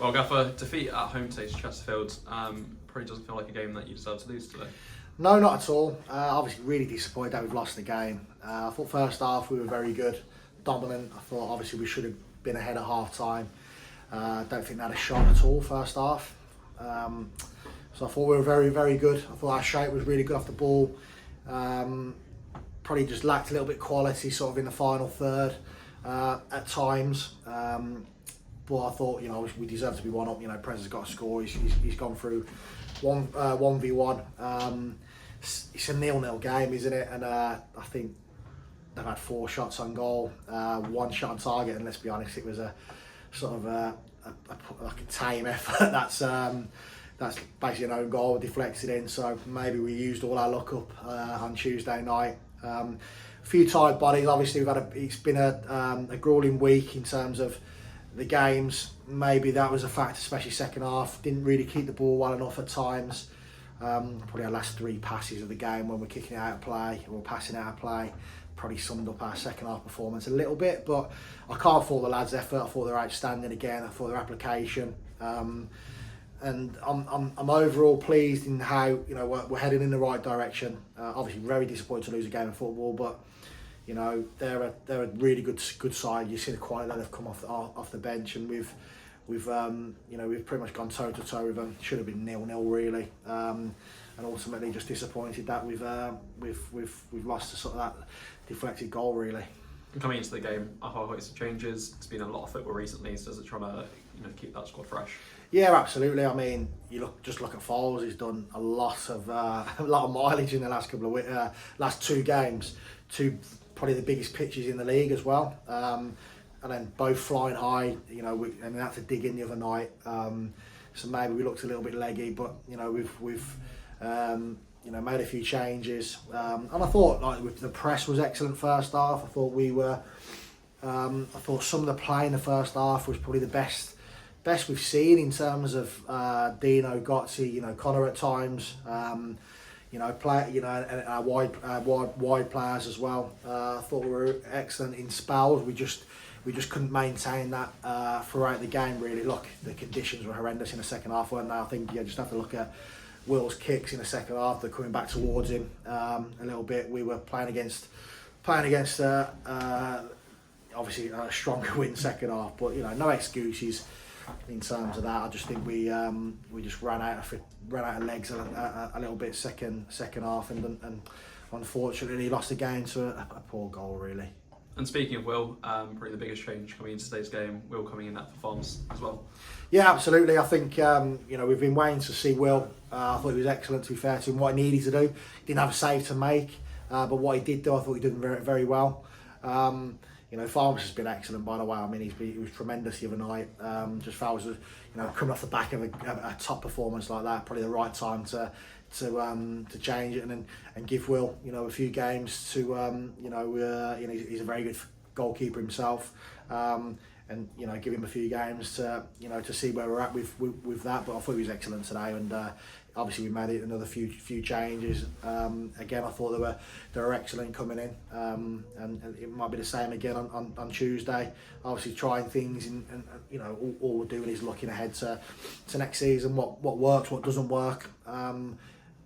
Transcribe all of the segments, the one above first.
Well, Gaffer, defeat at home today to Chesterfield probably doesn't feel like a game that you deserve to lose today. No, not at all. Obviously, really disappointed that we've lost the game. I thought first half we were very good, dominant. I thought obviously we should have been ahead at half time. Don't think they had a shot at all first half. So I thought we were very, very good. I thought our shape was really good off the ball. Probably just lacked a little bit of quality sort of in the final third at times. But I thought, we deserve to be one up. Prez has got a score. He's gone through 1v1. It's a 0-0 game, isn't it? And I think they've had 4 shots on goal, 1 shot on target. And let's be honest, it was a sort of like a tame effort. That's basically an own goal deflected in. So maybe we used all our luck up on Tuesday night. A few tired bodies. Obviously, it's been a grueling week in terms of the games. Maybe that was a factor, especially second half. Didn't really keep the ball well enough at times. Probably our last 3 passes of the game when we're kicking it out of play or passing out of play probably summed up our second half performance a little bit. But I can't fault the lads' effort. I thought they were outstanding again. I thought their application. And I'm overall pleased in how we're heading in the right direction. Obviously, very disappointed to lose a game of football, but they're a really good side. You see the quality that they've come off the bench, and we've pretty much gone toe to toe with them. Should have been 0-0 really, and ultimately just disappointed that we've lost to sort of that deflected goal really. Coming into the game, a whole host of changes. It's been a lot of football recently, so is it trying to keep that squad fresh? Yeah, absolutely. I mean, just look at Foles. He's done a lot of mileage in the last last 2 games. 2 probably the biggest pitches in the league as well, and then both flying high. We had to dig in the other night, so maybe we looked a little bit leggy, but we've made a few changes, and I thought the press was excellent first half. I thought I thought some of the play in the first half was probably the best we've seen in terms of Dino, Gotzi, Connor at times. And our wide players as well. I thought we were excellent in spells. We just couldn't maintain that throughout the game. Really, look, the conditions were horrendous in the second half, weren't they? I think you just have to look at Will's kicks in the second half. They're coming back towards him a little bit. We were playing against obviously a stronger win second half, but no excuses in terms of that. I just think we just ran out of legs a little bit second half, and unfortunately lost the game to a poor goal really. And speaking of Will, probably the biggest change coming into today's game, Will coming in that performance as well. Yeah, absolutely. I think we've been waiting to see Will. I thought he was excellent, to be fair to him. What he needed to do, he didn't have a save to make, but what he did do, I thought he did very, very well. Farms has been excellent, by the way. I mean, he was tremendous the other night. Just Fowles was, coming off the back of a top performance like that, probably the right time to change it and give Will, a few games to, he's a very good goalkeeper himself, and give him a few games to see where we're at with that. But I thought he was excellent today, and obviously we made it another few changes. Again, I thought they were excellent coming in, and it might be the same again on Tuesday. Obviously trying things, and all we're doing is looking ahead to next season. What works, what doesn't work.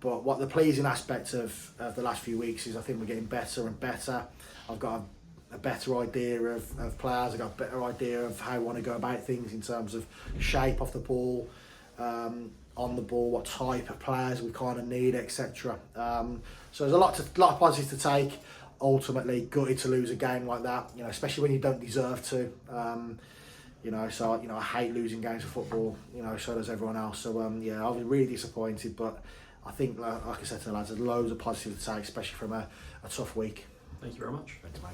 But what the pleasing aspect of the last few weeks is I think we're getting better and better. I've got a better idea of players. I've got a better idea of how I want to go about things in terms of shape off the ball, on the ball, what type of players we kind of need, etc. So there's a lot of positives to take. Ultimately, gutted to lose a game like that, especially when you don't deserve to. So I hate losing games of football. So does everyone else. So I was really disappointed, but I think, like I said to the lads, there's loads of positives to take, especially from a tough week. Thank you very much. Thanks, mate.